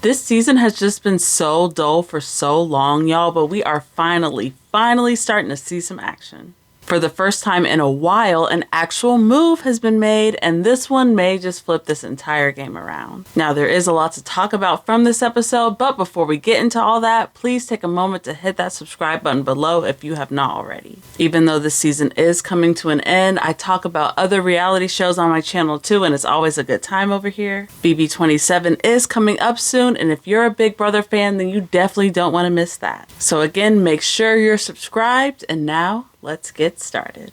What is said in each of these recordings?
This season has just been so dull for so long, y'all, but we are finally starting to see some action. For the first time in a while, an actual move has been made, and this one may just flip this entire game around. Now, there is a lot to talk about from this episode, but before we get into all that, please take a moment to hit that subscribe button below if you have not already. Even though this season is coming to an end, I talk about other reality shows on my channel too, and it's always a good time over here. BB27 is coming up soon, and if you're a Big Brother fan, then you definitely don't want to miss that. So again, make sure you're subscribed, and now, let's get started.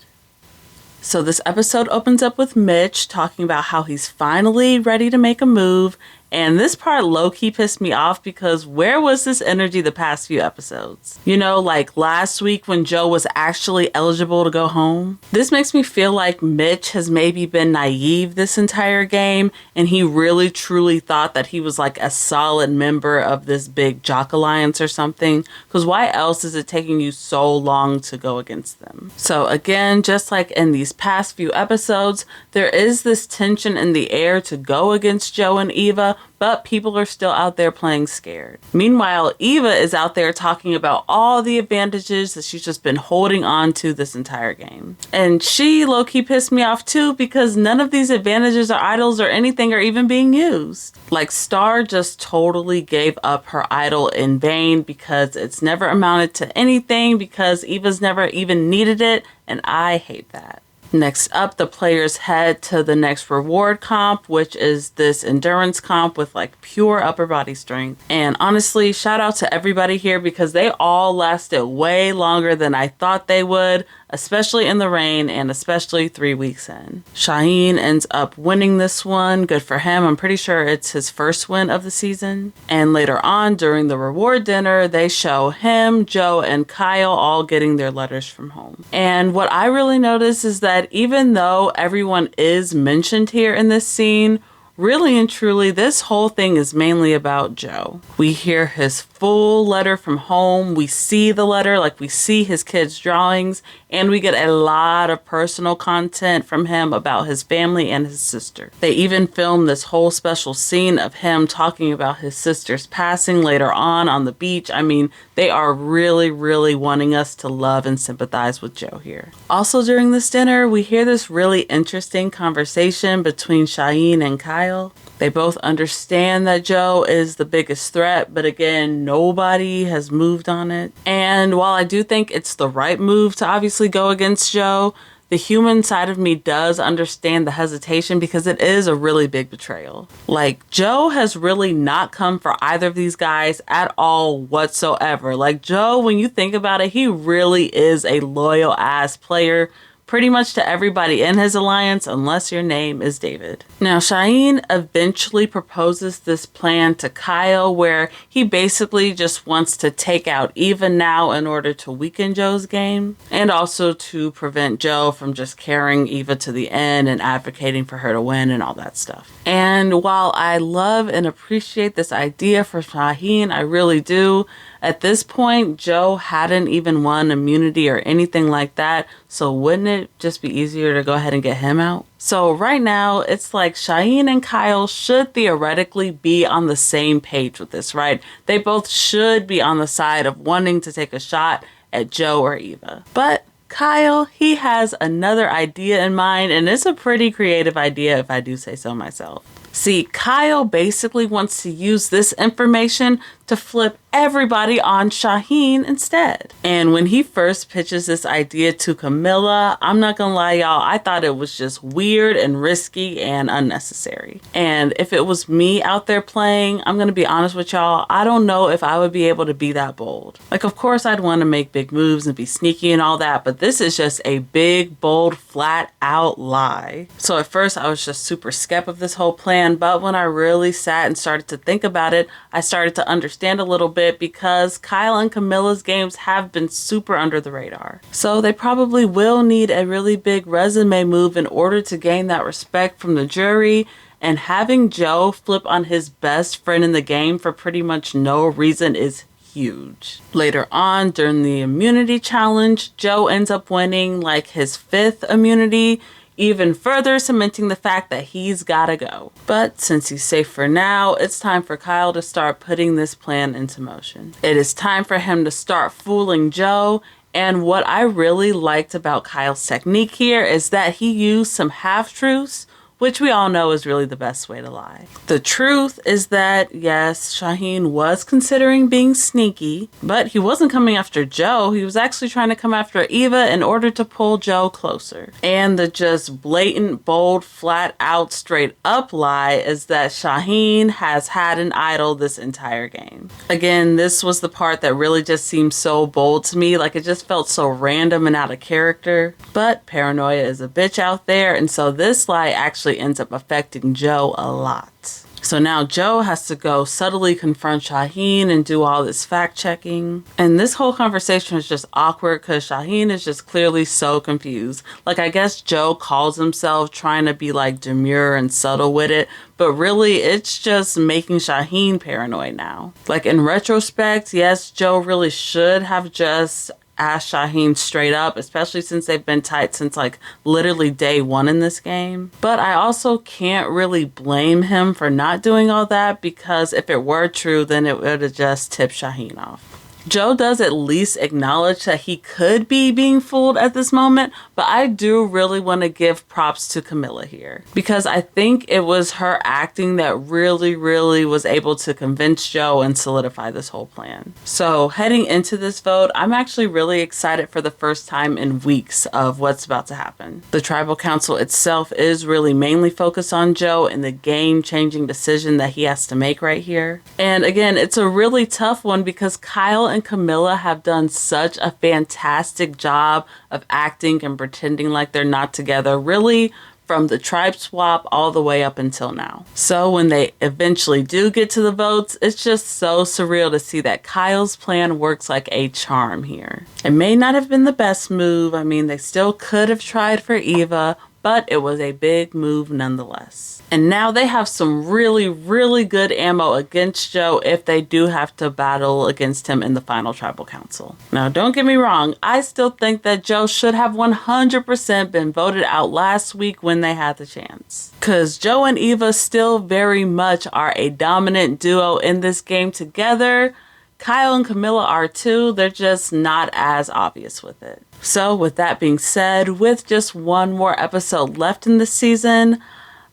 So this episode opens up with Mitch talking about how he's finally ready to make a move, and this part low-key pissed me off because where was this energy the past few episodes? You know, like last week when Joe was actually eligible to go home? This makes me feel like Mitch has maybe been naive this entire game, and he really truly thought that he was like a solid member of this big jock alliance or something, because why else is it taking you so long to go against them? So again, just like in these past few episodes, there is this tension in the air to go against Joe and Eva, but people are still out there playing scared. Meanwhile, Eva is out there talking about all the advantages that she's just been holding on to this entire game. And she low-key pissed me off too because none of these advantages or idols or anything are even being used. Like Star just totally gave up her idol in vain because it's never amounted to anything because Eva's never even needed it, and I hate that. Next up, the players head to the next reward comp, which is this endurance comp with like pure upper body strength. And honestly, shout out to everybody here because they all lasted way longer than I thought they would, especially in the rain and especially 3 weeks in. Shauhin ends up winning this one. Good for him. I'm pretty sure it's his first win of the season. And later on during the reward dinner, they show him, Joe, and Kyle all getting their letters from home. And what I really noticed is that even though everyone is mentioned here in this scene, really and truly, this whole thing is mainly about Joe. We hear his full letter from home. We see the letter, like we see his kids' drawings, and we get a lot of personal content from him about his family and his sister. They even filmed this whole special scene of him talking about his sister's passing later on the beach. I mean, they are really wanting us to love and sympathize with Joe here. Also during this dinner, we hear this really interesting conversation between Shauhin and Kyle. They both understand that Joe is the biggest threat, but again, nobody has moved on it. And while I do think it's the right move to obviously go against Joe, the human side of me does understand the hesitation because it is a really big betrayal. Like, Joe has really not come for either of these guys at all whatsoever. Like, Joe, when you think about it, he really is a loyal ass player pretty much to everybody in his alliance unless your name is David. Now, Shauhin eventually proposes this plan to Kyle where he basically just wants to take out Eva now in order to weaken Joe's game and also to prevent Joe from just carrying Eva to the end and advocating for her to win and all that stuff. And while I love and appreciate this idea for Shauhin, I really do, at this point, Joe hadn't even won immunity or anything like that, so wouldn't it just be easier to go ahead and get him out? So right now, it's like Shauhin and Kyle should theoretically be on the same page with this, right? They both should be on the side of wanting to take a shot at Joe or Eva. But Kyle, he has another idea in mind, and it's a pretty creative idea if I do say so myself. See, Kyle basically wants to use this information to flip everybody on Shauhin instead. And when he first pitches this idea to Kamilla, I'm not gonna lie, y'all, I thought it was just weird and risky and unnecessary. And if it was me out there playing, I'm gonna be honest with y'all, I don't know if I would be able to be that bold. Like, of course I'd want to make big moves and be sneaky and all that, but this is just a big, bold, flat out lie. So at first I was just super skeptical of this whole plan, but when I really sat and started to think about it, I started to understand a little bit because Kyle and Kamilla's games have been super under the radar. So they probably will need a really big resume move in order to gain that respect from the jury, and having Joe flip on his best friend in the game for pretty much no reason is huge. Later on during the immunity challenge, Joe ends up winning like his 5th immunity. even further cementing the fact that he's gotta go. But since he's safe for now, it's time for Kyle to start putting this plan into motion. It is time for him to start fooling Joe. And what I really liked about Kyle's technique here is that he used some half-truths, which we all know is really the best way to lie. The truth is that, yes, Shauhin was considering being sneaky, but he wasn't coming after Joe. He was actually trying to come after Eva in order to pull Joe closer. And the just blatant, bold, flat out, straight up lie is that Shauhin has had an idol this entire game. Again, this was the part that really just seemed so bold to me. Like, it just felt so random and out of character. But paranoia is a bitch out there, and so this lie actually ends up affecting Joe a lot. So now Joe has to go subtly confront Shauhin and do all this fact checking. And this whole conversation is just awkward because Shauhin is just clearly so confused. Like, I guess Joe calls himself trying to be like demure and subtle with it, but really it's just making Shauhin paranoid now. Like, in retrospect, yes, Joe really should have just ask Shauhin straight up, especially since they've been tight since like literally day one in this game. But I also can't really blame him for not doing all that, because if it were true, then it would have just tipped Shauhin off. Joe does at least acknowledge that he could be being fooled at this moment, but I do really want to give props to Kamilla here, because I think it was her acting that really was able to convince Joe and solidify this whole plan. So heading into this vote, I'm actually really excited for the first time in weeks of what's about to happen. The tribal council itself is really mainly focused on Joe and the game-changing decision that he has to make right here. And again, it's a really tough one because Kyle and Kamilla have done such a fantastic job of acting and pretending like they're not together, really from the tribe swap all the way up until now. So when they eventually do get to the votes, it's just so surreal to see that Kyle's plan works like a charm here. It may not have been the best move. I mean, they still could have tried for Eva, but it was a big move nonetheless. And now they have some really good ammo against Joe if they do have to battle against him in the final tribal council. Now, don't get me wrong, I still think that Joe should have 100% been voted out last week when they had the chance. Because Joe and Eva still very much are a dominant duo in this game together. Kyle and Kamilla are too, they're just not as obvious with it. So with that being said, with just one more episode left in the season,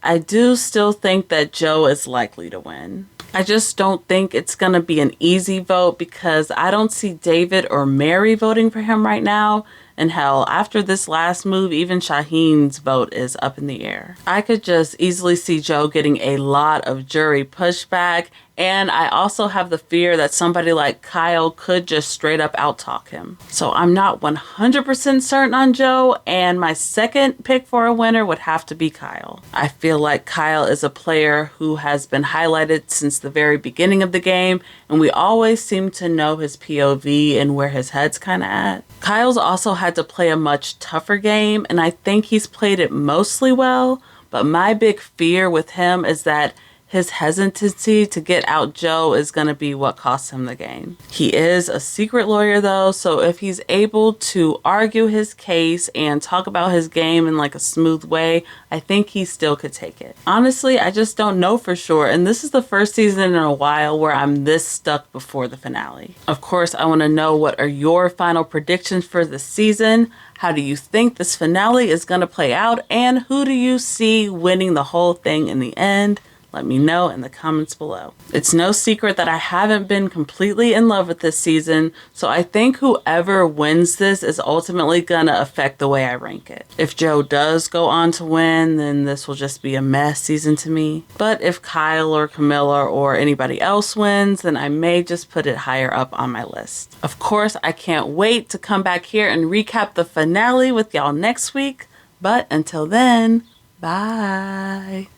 I do still think that Joe is likely to win. I just don't think it's going to be an easy vote because I don't see David or Mary voting for him right now. And hell, after this last move, even Shauhin's vote is up in the air. I could just easily see Joe getting a lot of jury pushback. And I also have the fear that somebody like Kyle could just straight up out-talk him. So I'm not 100% certain on Joe, and my second pick for a winner would have to be Kyle. I feel like Kyle is a player who has been highlighted since the very beginning of the game, and we always seem to know his POV and where his head's kind of at. Kyle's also had to play a much tougher game, and I think he's played it mostly well, but my big fear with him is that his hesitancy to get out Joe is going to be what costs him the game. He is a secret lawyer though, so if he's able to argue his case and talk about his game in like a smooth way, I think he still could take it. Honestly, I just don't know for sure, and this is the first season in a while where I'm this stuck before the finale. Of course, I want to know what are your final predictions for the season. How do you think this finale is going to play out, and who do you see winning the whole thing in the end? Let me know in the comments below. It's no secret that I haven't been completely in love with this season, so I think whoever wins this is ultimately gonna affect the way I rank it. If Joe does go on to win, then this will just be a mess season to me. But if Kyle or Kamilla or anybody else wins, then I may just put it higher up on my list. Of course, I can't wait to come back here and recap the finale with y'all next week, but until then, bye.